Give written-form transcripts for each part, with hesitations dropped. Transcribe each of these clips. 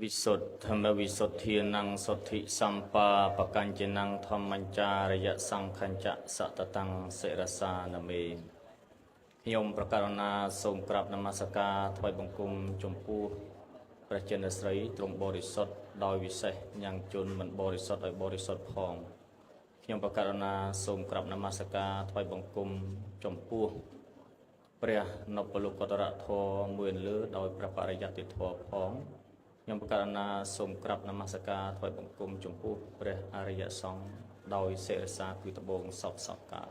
วิสุทธมวิสุทธินังสุทธิสัมปาปกัญจนังธรรมัญจารยสังขัญจะสัตตังเสรสานเมยมประการนาทรงกราบนมัสการถวายบังคมจมพูพระเจนสรีตรงบริสุทธิ์โดยวิเศษยังจุนมันบริสุทธิ์โดยบริสุทธิ์พองยมประการนาทรงกราบนมัสการถวายบังคมจมพูพระนปลุกตระโทมือนเลือโดยพระปริยัติทวพองยมประการนาทรงกราบนมัสการถวายบังคมจมพูพระอริยสงฆ์โดยเสรสาคือตะบงสอบสอบกา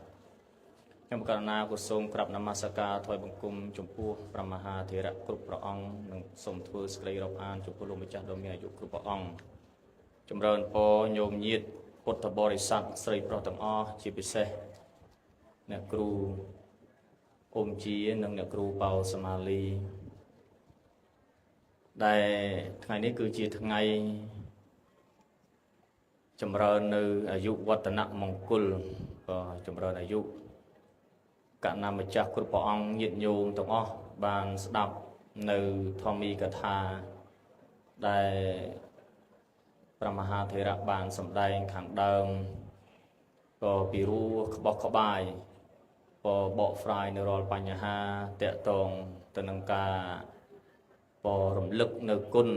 ยมการนากุทรงกราบนมัสการถวายบังคมจมพูพระมหาเถระกรุพระองค์หนึ่งสมทวสกรีรบอ่านจมพูลมจักรโดมีอายุกรุพระองค์จำเริญพอโยมยิดพุทธบริษัทสรีพระตังอ้อจีพิเศษเนครูอมจีหนึ่งเนครูเปาสมาลีได้ថ្ងៃนี้คือជាថ្ងៃចម្រើននៅអាយុវឌ្ឍនមង្គលក៏ចម្រើនអាយុកណ្ណាម្ចាស់គ្រប់ព្រះអង្គញាតិញោមទាំងអស់បានស្ដាប់នៅធម្មីកថាដែលព្រះមហាថេរៈបានសម្ដែងខាងដើមក៏ពីរោះក្បោះក្បាយក៏បកស្រាយនៅរាល់បញ្ហាតាក់ទងទៅនឹងការរំលឹកនៅគុណ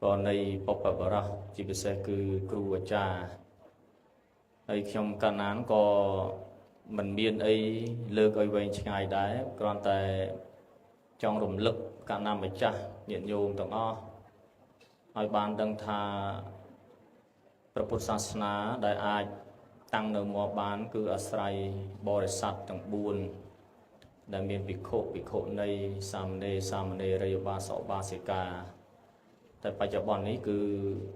ក៏នៃបុព្វបុរសជាពិសេសគឺគ្រូអាចារ្យហើយខ្ញុំកាលណាក៏មិនមានអីលើកឲ្យវែងឆ្ងាយដែរគ្រាន់តែចង់រំលឹកកណ្ណាម្ចាស់ញាតិញោមទាំងអស់ឲ្យបានដឹងថាព្រះពុទ្ធសាសនាដែលអាចតាំងនៅមកបានគឺអាស្រ័យបរិស័ទទាំង4ដែលមានភិក្ខុភិក្ខុនីសាមណេរសាមណេរីឧបាសកឧបាសិកាតែបច្ចុប្បន្ននេះគឺ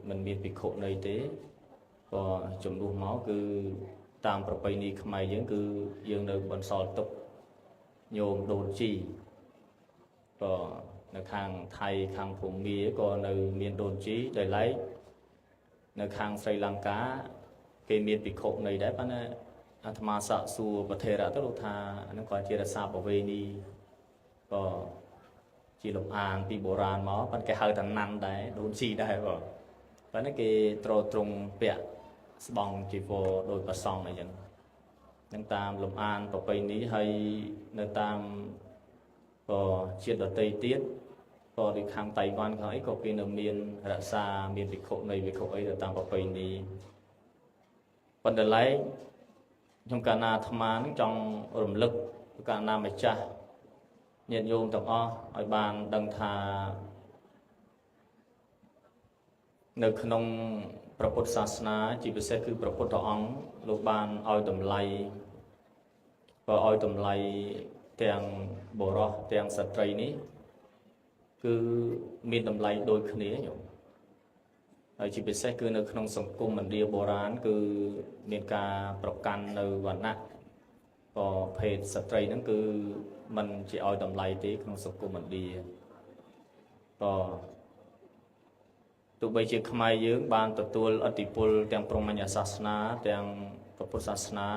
មិនមានភិក្ខុនីទេក៏ជំនួសមកគឺតាមប្រពៃណីខ្មែរយើងគឺយើងនៅបន្សល់ទុកញោមដូនជីក៏នៅខាងថៃខាងភូមាក៏នៅមានដូនជីដែលឡែកនៅខាងស្រីលង្កាគេមានភិក្ខុនីដែរប៉ុន្តែអាត្មាសាកសួរប្រធេរៈទៅលោកថាហ្នឹងក៏ជារសាប្រវេណីក៏ជាលំអានពីបុរាណមកប៉ុន្តែគេហៅថាណាន់ដែរដូនជីដែរបងប៉ុន្តែគេត្រង់ពាក់ស្បង់ជីវរដោយប្រសង់អីចឹងនឹងតាមលំអានប្រពៃណីហើយនៅតាមក៏ជាតិដតីទៀតក៏ដូចខាងតៃវ៉ាន់ខាងអីក៏គេនៅមានរក្សាមានវិខុនៃវិខុអីទៅតាមប្រពៃណីប៉ុន្តែឡែកខ្ញុំកាលណាអាត្មានឹងចង់រំលឹកកាលណាម្ចាស់ញាតិញោមទាំងអស់ឲ្យបានដឹងថានៅក្នុងព្រះពុទ្ធសាសនាជាពិសេសគឺព្រះពុទ្ធអង្គលោកបានឲ្យតម្លៃក៏ឲ្យតម្លៃទាំងបុរសទាំងស្ត្រីនេះគឺមានតម្លៃដូចគ្នាញោមហើយជាពិសេសគឺនៅក្នុងសង្គមឥណ្ឌាបុរាណគឺមានការប្រកាន់នៅវណ្ណៈក៏ភេទស្ត្រីហ្នឹងគឺมันជាឲ្យតម្លៃទេក្នុងសង្គមឥណ្ឌាក៏ទោះបីជាខ្មែរយើងបានទទួលឥទ្ធិពលទាំងព្រហ្មញ្ញសាសនាទាំងពុទ្ធសាសនា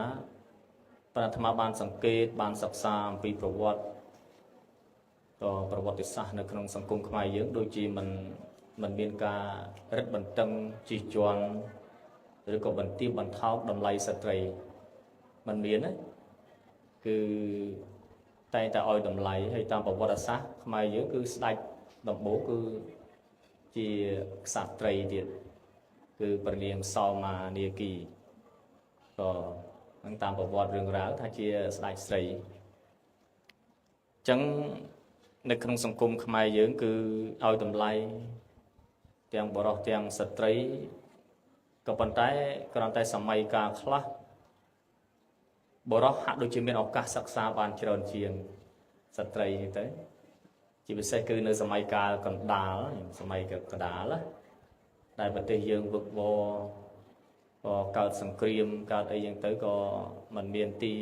ប៉ុន្តែអាត្មាបានសង្កេតបានសិក្សាអំពីប្រវត្តិក៏ប្រវត្តិសាស្ត្រនៅក្នុងសង្គមខ្មែរយើងដូចជាមិនមានការរឹតបន្តឹងជិះជាន់ឬក៏បន្ទាបបន្ថោកតម្លៃស្ត្រីมันមានណាគឺតែងតែឲ្យតម្លៃហើយតាមប្រវត្តិសាស្ត្រខ្មែរយើងគឺស្ដេចដំបូងគឺជាក្សត្រីទៀតគឺព្រះនាងសោមានាគីក៏នឹងតាមប្រវត្តិរឿងរ៉ាវថាជាស្ដេចស្រីអញ្ចឹងនៅក្នុងសង្គមខ្មែរយើងគឺឲ្យតម្លៃទាំងបុរសទាំងស្ត្រីក៏ប៉ុន្តែគ្រាន់តែសម័យកាលខ្លះបុរសហាក់ដូចជាមានឱកាសសិក្សាបានច្រើនជាងស្ត្រីទៅជាពិសេសគឺនៅសម័យកាលកណ្ដាលសម័យកណ្ដាលដែលប្រទេសយើងវឹកវរក៏កើតសង្គ្រាមកើតអីយ៉ាងទៅក៏មិនមានទី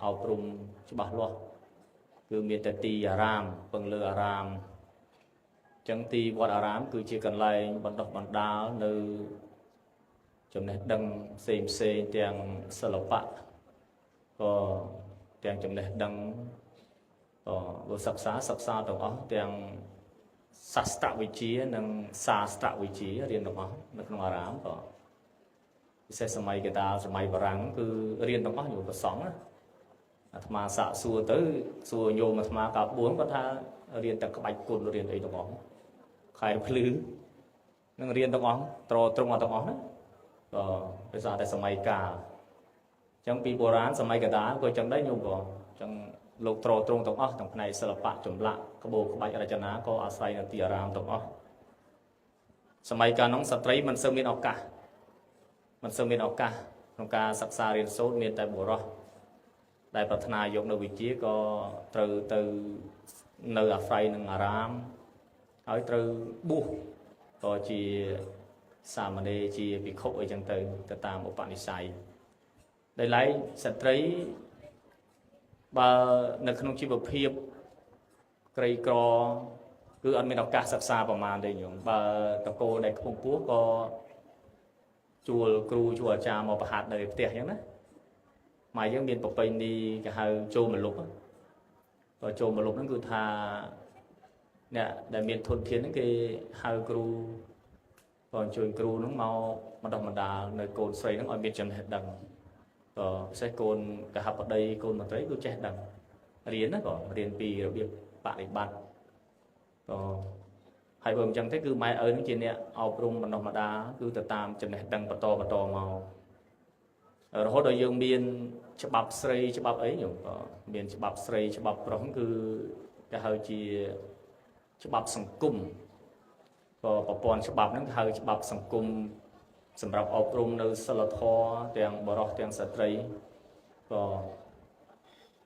អប់រំច្បាស់លាស់គឺមានតែទីអារាមពឹងលើអារាមចឹងទីវត្តអារាមគឺជាកន្លែងបណ្ដុះបណ្ដាលនៅចំណេះដឹងផ្សេងទាំងសិល្បៈក៏ទាំងចំណេះដឹងក៏សិក្សាទាំងអស់ទាំង សាស្ត្រវិទ្យានិងសាស្ត្រវិទ្យារៀនទាំងអស់នៅក្នុងអារាមក៏ពិសេសសម័យកតាលសម័យបារាំងគឺរៀនទាំងអស់ញោមប្រសង់អាត្មាសាកសួរទៅសួរញោមអាត្មាកាល4គាត់ថារៀនតែក្បាច់គុណរៀនអីទាំងអស់ខែភ្លឺនឹងរៀនទាំងអស់ត្រង់អត់ទាំងអស់ណាក៏ដោយសារតែសម័យកាលអញ្ចឹងពីបុរាណសម័យកតាលក៏ចឹងដែរញោមក៏អញ្ចឹងលោកត្រង់ទាំងអស់ទាំងផ្នែកសិល្បៈចម្លាក់ក្បូរក្បាច់រចនាក៏អាស្រ័យនៅទីអារាមទាំងអស់សម័យកាលនោះស្ត្រីមិនសូវមានឱកាសក្នុងការសិក្សារៀនសូត្រមានតែបុរសដែលប្រាថ្នាយកនៅវិជ្ជាក៏ត្រូវទៅនៅអាស្រ័យនឹងអារាមហើយត្រូវបួសក៏ជាសាមណេរជាភិក្ខុអីចឹងទៅតាមឧបនិស្ស័យដែលឡែកស្ត្រីបើនៅក្នុងជីវភាពក្រីក្រគឺអត់មានឱកាសសិក្សាប្រមាណទេញោមបើតកូលដែលខ្ពង់ពោះក៏ជួលគ្រូជួលអាចារ្យមកបង្ហាត់នៅផ្ទះអញ្ចឹងណាម៉ែយើងមានប្រពៃណីគេហៅចូលមលុបក៏ចូលមលុបហ្នឹងគឺថាអ្នកដែលមានធនធានហ្នឹងគេហៅគ្រូក៏អញ្ជើញគ្រូហ្នឹងមកបណ្ដុះបណ្ដាលនៅកូនស្រីហ្នឹងឲ្យមានចំណេះដឹងក៏ពិសេសកូនកហបតីកូនមន្ត្រីគឺចេះដឹងរៀនណាក៏រៀនពីរបៀបបប្រតិបត្តិក៏ហើយបើមិនចឹងទេគឺម៉ែឪនឹងជាអ្នកអប់រំបណ្ដុះបណ្ដាលគឺទៅតាមចំណេះដឹងបន្តមករហូតដល់យើងមានច្បាប់ស្រីច្បាប់អីញោមក៏មានច្បាប់ស្រីច្បាប់ប្រុសគឺគេហៅជាច្បាប់សង្គមក៏ប្រព័ន្ធច្បាប់ហ្នឹងហៅច្បាប់សង្គមសម្រាប់អប់រំនៅសិលធម៌ទាំងបរិសុទ្ធទាំងស្ត្រីក៏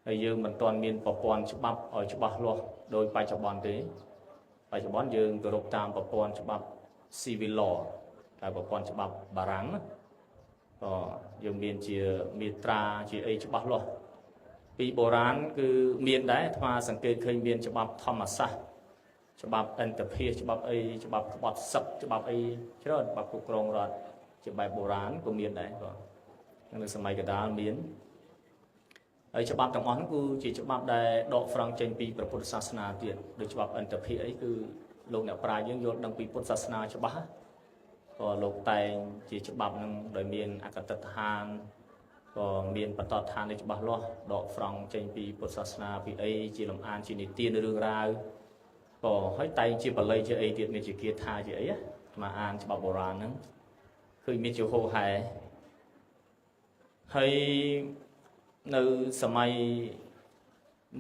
ហើយយើងមិនទាន់មានប្រព័ន្ធច្បាប់ឲ្យច្បាស់លាស់ដោយបច្ចុប្បន្នទេបច្ចុប្បន្នយើងគោរពតាមប្រព័ន្ធច្បាប់ civil law តែប្រព័ន្ធច្បាប់បារាំងក៏យើងមានជាមាត្រាជាអីច្បាស់លាស់ពីបុរាណគឺមានដែរអាត្មាសង្កេតឃើញមានច្បាប់ធម្មសាស្ត្រច្បាប់អន្តរភាពច្បាប់អីច្បាប់ក្បត់សឹកច្បាប់អីច្រើនច្បាប់គ្រប់គ្រងរដ្ឋជាបែបបុរាណក៏មានដែរក៏នៅសម័យកណ្ដាលមានហើយច្បាប់ទាំងអស់ហ្នឹងគឺជាច្បាប់ដែលដកស្រង់ចេញពីព្រះពុទ្ធសាសនាទៀតដូចច្បាប់អន្តរភាពអីគឺលោកអ្នកប្រាជ្ញយើងយល់ដឹងពីពុទ្ធសាសនាច្បាស់ក៏លោកតែងជាច្បាប់ហ្នឹងដោយមានអកតដ្ឋានក៏មានបតតឋានច្បាស់លាស់ដកស្រង់ចេញពីពុទ្ធសាសនាពីអីជាលំអានជានិទានរឿងរ៉ាវក៏ហើយតែងជាបល័យជាអីទៀតមានជាគាថាជាអីមកអានច្បាប់បុរាណហ្នឹងឃើញមានជាហោហែហើយនៅសម័យ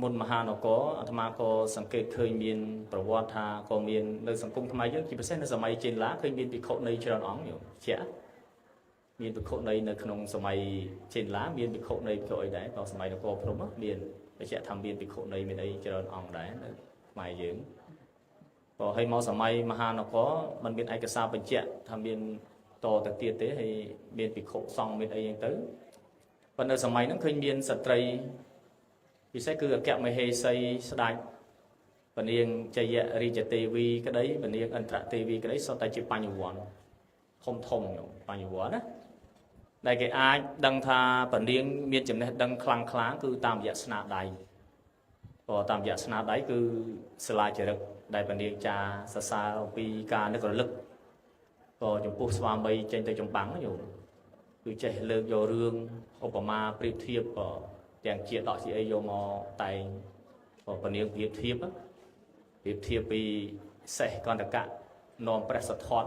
មុនមហានគរអាត្មាក៏សង្កេតឃើញមានប្រវត្តិថាក៏មាននៅសង្គមខ្មែរយើងជាពិសេសនៅសម័យចេនឡាឃើញមានភិក្ខុនីច្រើនអង្គជាមានភិក្ខុនីនៅក្នុងសម័យចេនឡាមានភិក្ខុនីភិក្ខុអីដែរក៏សម័យនគរភ្នំមានបញ្ជាក់ថាមានភិក្ខុនីមានអីច្រើនអង្គដែរនៅខ្មែរយើងក៏ឲ្យមកសម័យមហានគរมันមានឯកសារបញ្ជាក់ថាមានតទៅទៀតទេហើយមានភិក្ខុសង្ឃមានអីយ៉ាងទៅប៉ុន្តែសម័យហ្នឹងឃើញមានស្ត្រីពិសេសគឺអគ្គមហេសីស្ដេចពនាងជយរាជទេវីក្តីពនាងឥន្ទ្រទេវីក្តីសុទ្ធតែជាបញ្ញវន្តធំបញ្ញវន្តណាដែលគេអាចដឹងថាពនាងមានចំណេះដឹងខ្លាំងគឺតាមរយៈស្នាដៃក៏តាមរយៈស្នាដៃគឺសិលាចារឹកដែលពនាងចាសរសើរអំពីការនឹករលឹកក៏ចំពោះស្វាមីចេញទៅចម្បាំងញោមគឺចេះលើកយករឿងឧបមាប្រៀបធៀបក៏ទាំងជាដកជាអីយកមកតែងក៏ពនាងប្រៀបធៀបពីសេះកន្តកៈនាំព្រះសទ្ធត្ថ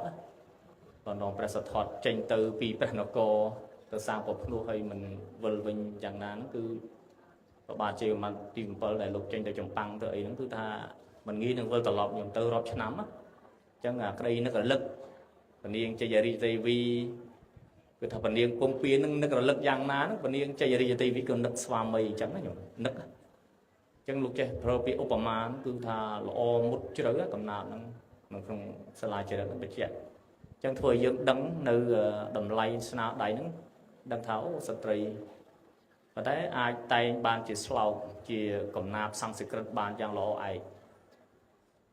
ក៏នាំព្រះសទ្ធត្ថចេញទៅពីព្រះនគរទៅសាងប្រភ្នោះឲ្យមិនវិលវិញយ៉ាងណាហ្នឹងគឺប្របាទជាប្រមាណទី7ដែលលោកចេញទៅចម្បាំងទៅអីហ្នឹងគឺថាមិនងាយនឹងវិលត្រឡប់ខ្ញុំទៅរាប់ឆ្នាំអញ្ចឹងអាក្តីនឹករលឹកពនាងជយរាជទេវីគឺថាពនាងពងពៀននឹងនឹករលឹកយ៉ាងណាហ្នឹងពនាងជយរាជទេវីក៏នឹកស្វាមីអញ្ចឹងណាខ្ញុំនឹកអញ្ចឹងលោកចេះប្រើពាក្យឧបមាគឺថាល្អមុតជ្រៅកំណត់ហ្នឹងនៅក្នុងសាលាចារឹកបញ្ជាក់អញ្ចឹងធ្វើឲ្យយើងដឹងនៅតម្លៃស្នាដៃហ្នឹងដឹងថាអូស្ត្រីប៉ុន្តែអាចតែងបានជាស្លោកជាកំណាព្យសំស្ក្រឹតបានយ៉ាងល្អឯក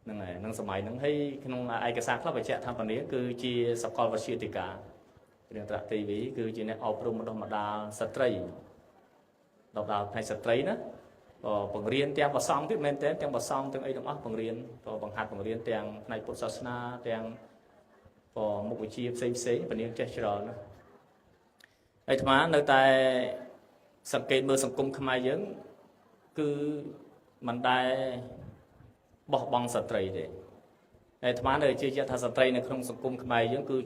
ហ្នឹងហើយក្នុងសម័យហ្នឹងហើយក្នុងឯកសារខ្លះបញ្ជាក់ថាពនាងគឺជាសកលវិទ្យាធិការព្រះត្រទេវីគឺជាអ្នកអប់រំបណ្ដុះបណ្ដាលស្ត្រីដល់ផ្នែកស្ត្រីណា បង្រៀនទាំងប្រសងទៀតមែនទេទាំងប្រសងទាំងអីទាំងអស់បង្រៀនបង្ហាត់បង្រៀនទាំងផ្នែកពុទ្ធសាសនាទាំងមុខវិជ្ជាផ្សេងពនាងចេះច្រើនណាអាត្មានៅតែសង្កេតមើលសង្គមខ្មែរយើងគឺមិនដែលបោះបង់ស្ត្រីទេអាត្មានៅជឿជាក់ថាស្ត្រីនៅក្នុងសង្គមខ្មែរយើងគឺ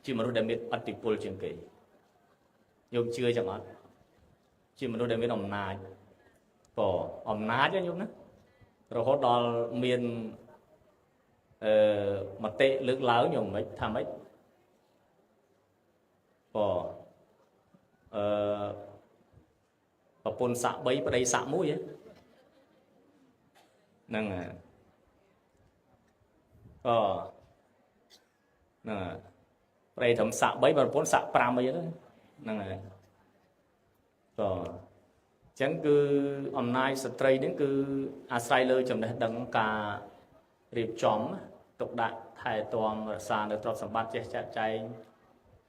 ជាមនុស្សដែលមានឥទ្ធិពលជាងគេញោមជឿចឹងអត់ជាមនុស្សដែលមានអំណាចអំណាចញោមណារហូតដល់មានមតិលើកឡើងញោមមិនថាម៉េចប្រពន្ធសាក់3ប្តីសាក់1ហ្នឹងហ្នឹងប្តីត្រឹមសាក់3ប្រពន្ធសាក់5អីហ្នឹងហើយចឹងគឺអំណាចស្ត្រីហ្នឹងគឺអាស្រ័យលើចំណេះដឹងការរៀបចំទុកដាក់ថែទាំរក្សានៅទ្រព្យសម្បត្តិចេះចាត់ចែង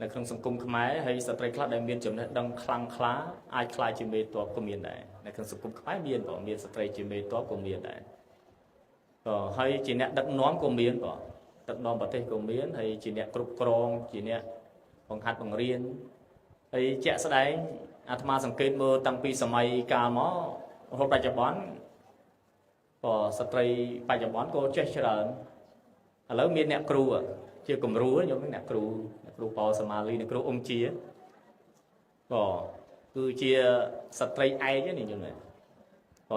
នៅក្នុងសង្គមខ្មែរហើយស្ត្រីខ្លះដែលមានចំណេះដឹងខ្លាំងក្លាអាចខ្លាយជាមេទ័ពក៏មានដែរនៅក្នុងសង្គមខ្មែរមានស្ត្រីជាមេទ័ពក៏មានដែរហើយជាអ្នកដឹកនាំក៏មានដឹកនាំប្រទេសក៏មានហើយជាអ្នកគ្រប់គ្រងជាអ្នកបង្ហាត់បង្រៀនហើយជាក់ស្ដែងអាត្មាសង្កេតមើលតាំងពីសម័យកាលមករហូតបច្ចុប្បន្នស្ត្រីបច្ចុប្បន្នក៏ចេះច្រើនឥឡូវមានអ្នកគ្រូជាគំរូខ្ញុំអ្នកគ្រូបោសមាលីអ្នកគ្រូអង្គជាគឺជាស្ត្រីឯកនេះខ្ញុំ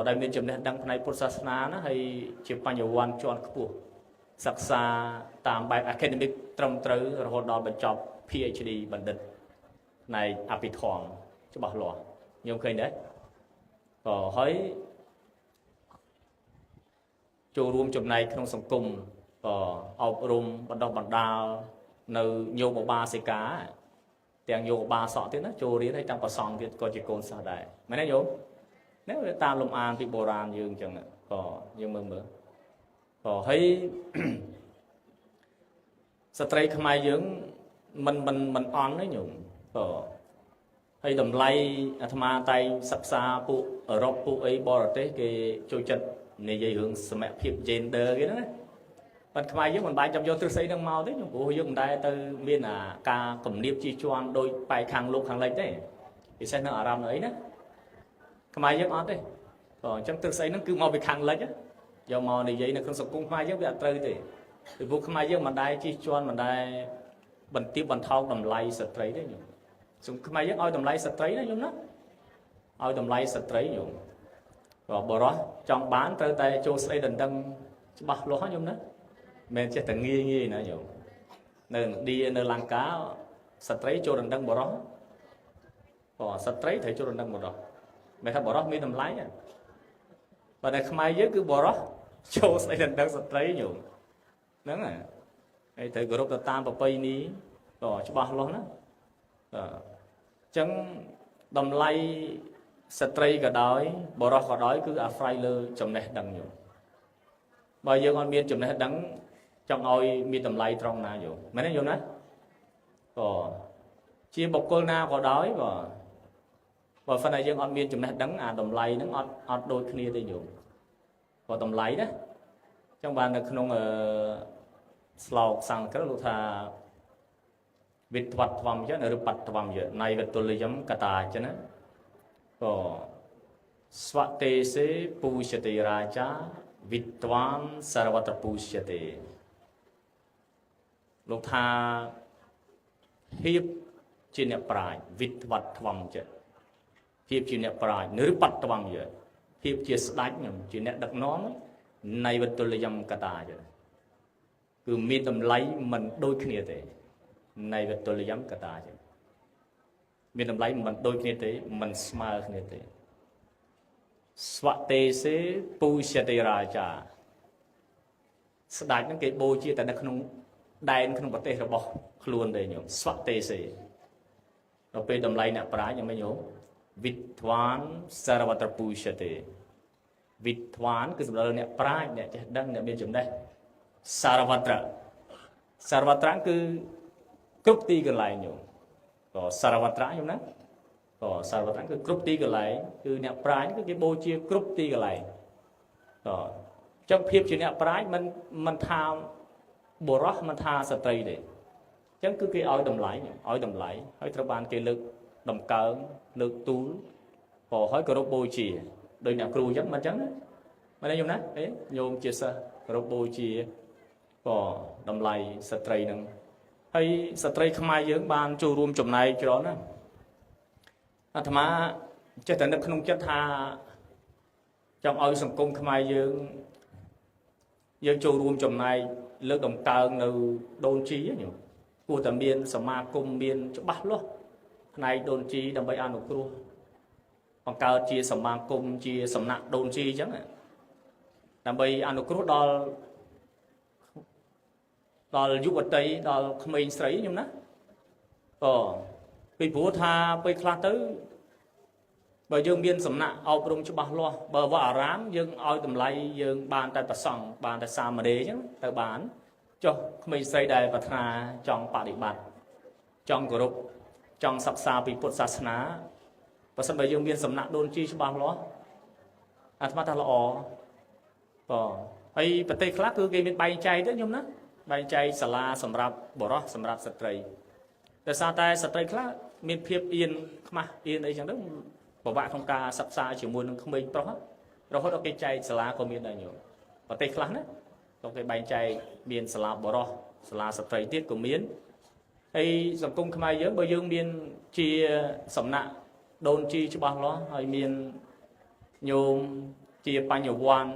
ដែលមានចំណេះដឹងផ្នែកពុទ្ធសាសនាណាហើយជាបញ្ញវន្តជាន់ខ្ពស់សិក្សាតាមបែប academic ត្រឹមត្រូវរហូតដល់បញ្ចប់ PhD បណ្ឌិតផ្នែកអភិធម្មច្បាស់លាស់ខ្ញុំឃើញដែរហើយចូលរួមចំណែកក្នុងសង្គមអប់រំបណ្ដុះបណ្ដាលនៅញោមឧបាសិកាទាំងញោមឧបាសកទៀតណាចូលរៀនហើយទាំងប្រសង់ទៀតក៏ជាកូនសិស្សដែរមែនទេញោមនេះវាតាមលំអានពីបុរាណយើងអញ្ចឹងយើងមើលហើយស្ត្រីខ្មែរយើងមិនអន់ទេញោមហើយតម្លៃអាត្មាតែងសិក្សាពួកអឺរ៉ុបពួកអីបរទេសគេចូលចិត្តនិយាយរឿងសមភាព gender គេណាប៉ុន្តែខ្មែរយើងមិនបាច់ចាំយកទ្រឹស្ដីនឹងមកទេព្រោះយើងមិនដែលទៅមានការគំនាបជិះជាន់ដោយបែកខាងលោកខាងលិចទេពិសេសនៅអារម្មណ៍នៅអីណាខ្មែរយើងអត់ទេអញ្ចឹងទ្រឹស្ដីហ្នឹងគឺមកពីខាងលិចយកមកនិយាយនៅក្នុងសង្គមខ្មែរយើងវាអត់ត្រូវទេពីព្រោះខ្មែរយើងមិនដែលជិះជាន់មិនដែលបន្ទាបបន្ថោកតម្លៃស្ត្រីទេញោមសង្គមខ្មែរយើងឲ្យតម្លៃស្ត្រីណាញោមណាឲ្យតម្លៃស្ត្រីញោមបរោះចង់បានត្រូវតែចូលស្ដីដណ្ដឹងច្បាស់លាស់ញោមណាមិនចេះតែងាយណាញោមនៅឥណ្ឌានៅលង្កាស្ត្រីចូលដណ្ដឹងបរោះស្ត្រីត្រូវចូលដណ្ដឹងបរោះមិនថាបរោះមានតម្លៃប៉ុន្តែខ្មែរយើងគឺបរោះចូលស្ដីដណ្ដឹងស្ត្រីញោមហ្នឹងហើយត្រូវគោរពទៅតាមប្រពៃណីច្បាស់លាស់ណាអញ្ចឹងតម្លៃស្ត្រីក៏ដោយបរោះក៏ដោយគឺអាស្រ័យលើចំណេះដឹងញោមបើយើងអត់មានចំណេះដឹងចង់ឲ្យមានតម្លៃត្រង់ណាញោមមែនទេញោមណាជាបុគ្គលណាក៏ដោយបើមិនថាយើងអត់មានចំណេះដឹងអាតម្លៃហ្នឹងអត់ដូចគ្នាទេញោមតម្លៃណាអញ្ចឹងបាននៅក្នុងស្លោកសង្ស្ក្រឹតលោកថាវិទ្វត្វមយឬបត្តវមយណៃវតុលយំកតាចឹងណាស្វតេសេពូជតិរាចាវិទ្វានសារវត្រពូជតិលោកថាភាពជាអ្នកប្រាជ្ញវិទ្វត្វមយភាពជាអ្នកប្រាជ្ញឬបត្តវមយភាពជាស្ដេចជាអ្នកដឹកនាំណៃវតុលយំកតាចឹងគឺមានតម្លៃមិនដូចគ្នាទេនៃវតុលយមកតាចឹងមានតម្លៃមិនដូចគ្នាទេមិនស្មើគ្នាទេស្វតេសេពូជតិរាចាស្ដេចហ្នឹងគេបូជាតែនៅក្នុងដែនក្នុងប្រទេសរបស់ខ្លួនទេញោមស្វតេសេដល់ពេលតម្លៃអ្នកប្រាជ្ញយ៉ាងម៉េចញោមវិទ្វានសារវត្រពូជតិវិទ្វានគឺសម្ដៅអ្នកប្រាជ្ញអ្នកចេះដឹងអ្នកមានចំណេះសារវត្រគឺគ្រប់ទីកន្លែងញោមក៏សារវត្រញោមណា ក៏សារវត្តគឺគ្រប់ទីកន្លែងគឺអ្នកប្រាជ្ញគឺគេបូជាគ្រប់ទីកន្លែងក៏ចង់ភាពជាអ្នកប្រាជ្ញមិនថាបុរសមិនថាស្ត្រីទេអញ្ចឹងគឺគេឲ្យតម្លៃហើយត្រូវបានគេលើកតម្កើងលើកទូលក៏ហើយគោរពបូជាដោយអ្នកគ្រូអញ្ចឹងមិនអញ្ចឹងណាមែនទេញោមណាញោមជាសិស្សគោរពបូជាក៏តម្លៃស្ត្រីនឹងហើយស្ត្រីខ្មែរយើងបានចូលរួមចំណែកច្រើនណាស់អាត្មាចេះតែនឹកក្នុងចិត្តថាចង់ឲ្យសង្គមខ្មែរយើងចូលរួមចំណែកលើកតម្កើងនៅដូនជីញោមគួរតែមានសមាគមមានច្បាស់លាស់ផ្នែកដូនជីដើម្បីអនុគ្រោះបង្កើតជាសមាគមជាសំណាក់ដូនជីអញ្ចឹងដើម្បីអនុគ្រោះដល់យុវតីដល់ក្មេងស្រីញោមណាក៏ពីព្រោះថាពេលខ្លះទៅបើយើងមានសំណាក់អប់រំច្បាស់លាស់បើវត្តអារាមយើងឲ្យតម្លៃយើងបានតែប្រសង់បានតែសាមណេរអញ្ចឹងទៅបានចុះក្មេងស្រីដែលប្រាថ្នាចង់បដិបត្តិចង់គោរពចង់សិក្សាពីពុទ្ធសាសនាបើសិនបើយើងមានសំណាក់ដូនជីច្បាស់លាស់អាត្មាថាល្អក៏ហើយប្រទេសខ្លះគឺគេមានបែងចែកទៅញោមណាបែងចែកសាលាសម្រាប់បុរសសម្រាប់ស្ត្រីតែសារតែស្ត្រីខ្លះមានភាពអៀនខ្មាស់អៀនអីចឹងទៅពិបាកក្នុងការសិក្សាជាមួយនឹងក្មេងប្រុសរហូតដល់គេចែកសាលាក៏មានដែរញោមប្រទេសខ្លះណាដល់គេបែងចែកមានសាលាបុរសសាលាស្ត្រីទៀតក៏មានហើយសង្គមខ្មែរយើងបើយើងមានជាសំណាក់ដូនជីច្បាស់លាស់ហើយមានញោមជាបញ្ញវន្ត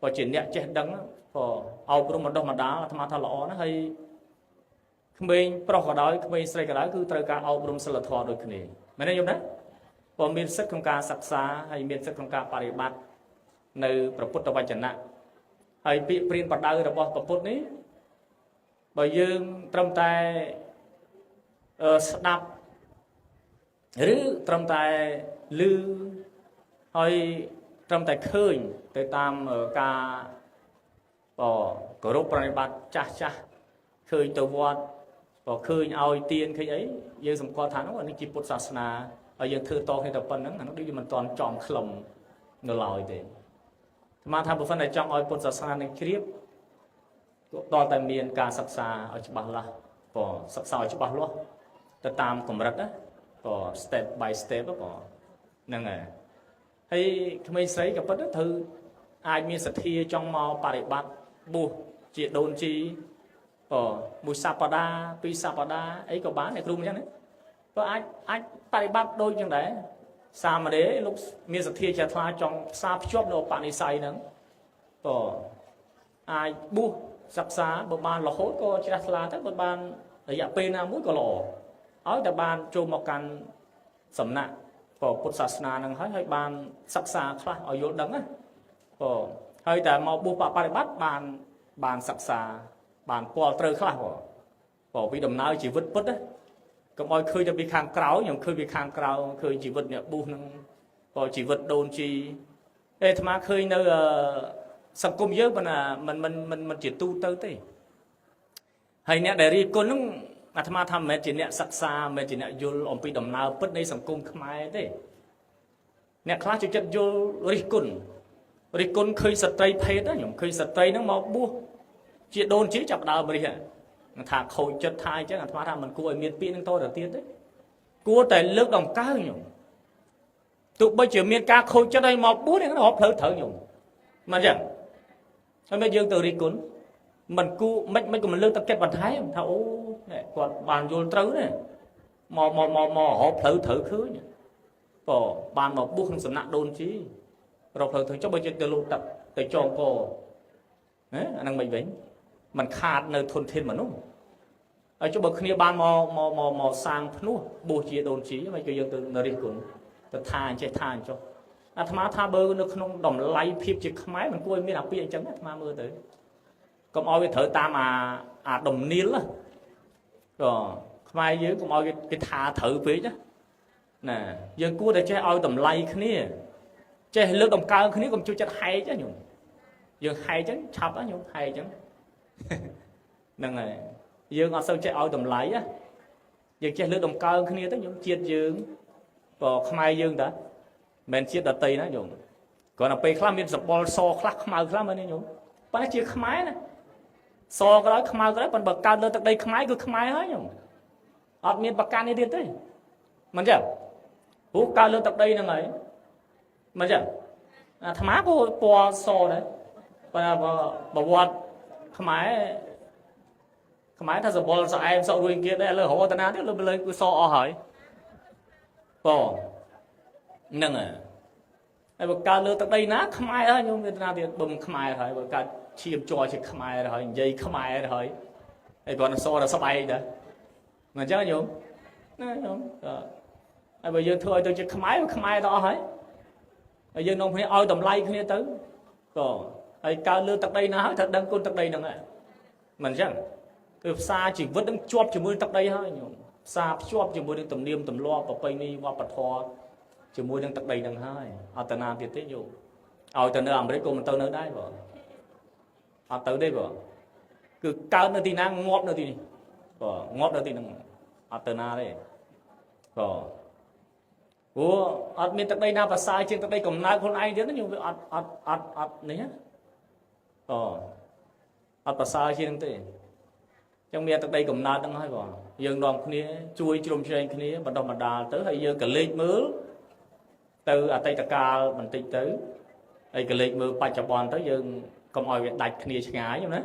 ក៏ជាអ្នកចេះដឹងក៏អប់រំបណ្ដុះបណ្ដាលអាត្មាថាល្អណាស់ហើយក្មេងប្រុសក៏ដោយក្មេងស្រីក៏ដោយគឺត្រូវការអប់រំសិលធម៌ដូចគ្នាមែនទេញោមណាក៏មានសិទ្ធិក្នុងការសិក្សាហើយមានសិទ្ធិក្នុងការបប្រតិបត្តិនៅព្រះពុទ្ធវចនៈហើយពាក្យព្រានបដៅរបស់ព្រះពុទ្ធនេះបើយើងត្រឹមតែស្ដាប់ឬត្រឹមតែឮហើយត្រឹមតែឃើញទៅតាមការគោរពប្រតិបត្តិចាស់ឃើញទៅវត្តក៏ឃើញឲ្យទានឃើញអីយើងសម្គាល់ថានេះជាពុទ្ធសាសនាហើយយើងធ្វើតគ្នាតែប៉ុណ្្នឹងអានោះដូចមិនទាន់ចំខ្លឹមនៅឡើយទេស្មានថាបើមិនតែចង់ឲ្យពុទ្ធសាសនានឹងជ្រាបក៏តតែមានការសិក្សាឲ្យច្បាស់លាស់ក៏សិក្សាឲ្យច្បាស់លាស់ទៅតាមកម្រិតណាក៏ step by step ក៏ហ្នឹងហើយក្មេងស្រីក៏ប៉ុន្តែត្រូវអាចមានសទ្ធាចង់មកបប្រតិបត្តិបុស្សជាដូនជីក៏មួយសប្តាហ៍ពីរសប្តាហ៍អីក៏បានអ្នកគ្រូអញ្ចឹងណាក៏អាចបប្រតិបត្តិដូចយ៉ាងដែរសាមណេរលោកមានសទ្ធាជ្រះថ្លាចង់ផ្សារភ្ជាប់នៅបនិស័យហ្នឹងក៏អាចបុស្សសិក្សាបើបានរហូតក៏ជ្រះថ្លាទៅបើបានរយៈពេលណាមួយក៏ល្អឲ្យតែបានចូលមកកាន់សំណាក់ពុទ្ធសាសនាហ្នឹងហើយបានសិក្សាខ្លះឲ្យយល់ដឹងណាក៏ហើយតែមកបុស្សបប្រតិបត្តិបានសិក្សាបានពាល់ត្រូវខ្លះក៏ពីដំណើរជីវិតពិតណាកុំឲ្យឃើញតែពីខាងក្រៅខ្ញុំឃើញពីខាងក្រៅឃើញជីវិតអ្នកបុស្សហ្នឹងក៏ជីវិតដូនជីអាត្មាឃើញនៅសង្គមយើងប៉ុន្តែមិនជាទូទៅទេហើយអ្នកដែលរៀបគុណហ្នឹងអាត្មាថាមិនមែនជាអ្នកសិក្សាមិនមែនជាអ្នកយល់អំពីដំណើរពិតនៃសង្គមខ្មែរទេអ្នកខ្លះចូលចិត្តយល់រិះគន់ឃើញស្ត្រីភេទខ្ញុំឃើញស្ត្រីហ្នឹងមកបួសជាដូនជីចាប់ដើមរិះថាខូចចិត្តថាអញ្ចឹងអាត្មាថាមិនគួរឲ្យមានពាក្យហ្នឹងតទៅទៀតទេគួរតែលើកតម្កើងខ្ញុំទោះបីជាមានការខូចចិត្តឲ្យមកបួសហ្នឹងរាប់ត្រូវខ្ញុំមិនអញ្ចឹងហើយមិនយើងទៅរិះគន់មិនគូមិនក៏មិនលើកទឹកចិត្តបន្ថែមថាអូគាត់បានយល់ត្រូវទេមករកផ្លូវត្រូវឃើញក៏បានមកបុះក្នុងសំណាក់ដូនជីរកផ្លូវត្រូវចុះបើចិត្តទៅលូតទឹកទៅចងកអាហ្នឹងមិនវិញมันខាតនៅធនធានមនុស្សហើយចុះបើគ្នាបានមកសាងភ្នោះបុះជាដូនជីមិនក៏យើងទៅរិះគន់ទៅថាអញ្ចេះថាអញ្ចុះអាត្មាថាបើនៅក្នុងតម្លៃភាពជាខ្មែរមិនគួរឲ្យមានអាពាក្យអញ្ចឹងអាត្មាមើលទៅកុំឲ្យវាត្រូវតាមអាដំណៀលក៏ខ្មែរយើងកុំឲ្យគេថាត្រូវពេកណាយើងគួរតែចេះឲ្យតម្លៃគ្នាចេះលើកតម្កើងគ្នាកុំជួយចិត្តហែកញោមយើងហែកចឹងឆាប់ញោមហែកចឹងហ្នឹងហើយយើងអត់សូវចេះឲ្យតម្លៃយើងចេះលើកតម្កើងគ្នាទៅញោមជាតិយើង ក៏ខ្មែរយើងតាមិនជាតិដតីណាញោមគ្រាន់តែពេលខ្លះមានសម្បល់សខ្លះខ្មៅខ្លះមែនទេញោមប៉ុន្តែជាខ្មែរណាសក៏ដោយខ្មៅក៏ដោយប៉ុន្តែបើកើតលើទឹកដីខ្មែរគឺខ្មែរហើយញោមអត់មានប្រកាន់នេះទៀតទេមិនចឹងព្រោះកើតលើទឹកដីហ្នឹងហើយមិនចឹងអាត្មាក៏ពណ៌សដែរប៉ុន្តែប្រវត្តិខ្មែរថាសម្បល់ស្អែមសក់រួយគៀតដែរឥឡូវរហូតតាទៀតលើគឺសអស់ហើយហ្នឹងហើយបើកើតលើទឹកដីណាខ្មែរហើយញោមវាតាទៀតបើមិនខ្មែរហើយបើកើតឈាមជ័រជាខ្មែរហើយនិយាយខ្មែរហើយគាត់នឹងសដល់ស្បែកដែរមិនអញ្ចឹងញោមណាញោមហើយបើយើងធ្វើឲ្យទៅជាខ្មែរទៅអស់ហើយយើងនាំគ្នាឲ្យតម្លៃគ្នាទៅហើយកើតលើទឹកដីណាហើយត្រូវដឹងគុណទឹកដីហ្នឹងហើយមិនអញ្ចឹងគឺផ្សារជីវិតនឹងជាប់ជាមួយទឹកដីហើយញោមផ្សារភ្ជាប់ជាមួយនឹងទំនៀមទម្លាប់ប្រពៃណីវប្បធម៌ជាមួយនឹងទឹកដីហ្នឹងហើយអត់តាណាទៀតទេញោមឲ្យទៅនៅអាមេរិកក៏មិនទៅនៅដែរបងអត់ទៅទេបងគឺកើតនៅទីណាងាប់នៅទីនេះងាប់នៅទីហ្នឹងអត់ទៅណាទេព្រោះអត់មានទឹកដីណាប្រសើរជាងទឹកដីកំណើតខ្លួនឯងទៀតញោមវាអត់នេះអត់ប្រសើរជាងទេចឹងមានទឹកដីកំណើតហ្នឹងហើយបងយើងនាំគ្នាជួយជ្រោមជ្រែងគ្នាបណ្ដុះបណ្ដាលទៅហើយយើងក៏លេចមើលទៅអតីតកាលបន្តិចទៅហើយក៏លេចមើលបច្ចុប្បន្នទៅយើងកុំឲ្យវាដាច់គ្នាឆ្ងាយណា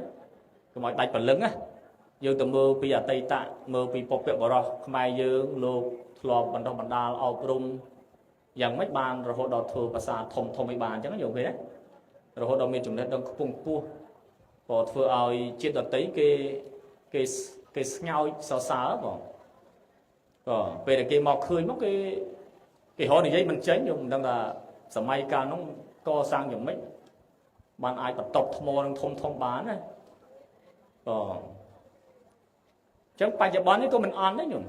កុំឲ្យដាច់ព្រលឹងណាយើងទៅមើលពីអតីតមើលពីពុព្វបុរសខ្មែរយើងលោកធ្លាប់បណ្ដុះបណ្ដាលអប់រំយ៉ាងម៉េចបានរហូតដល់ធ្វើភាសាធំឲ្យបានអញ្ចឹងយើងឃើញណារហូតដល់មានចំណេះដឹងខ្ពង់ខ្ពស់ក៏ធ្វើឲ្យជាតិដតីគេស្ងោចសរសើរបងពេលដែលគេមកឃើញមកគេរត់និយាយមិនចេញខ្ញុំមិនដឹងថាសម័យកាលនោះកសាងយ៉ាងម៉េចបានអាចបន្ទប់ថ្មនឹងធំបានណាអញ្ចឹងបច្ចុប្បន្ននេះក៏មិនអន់ដែរខ្ញុំ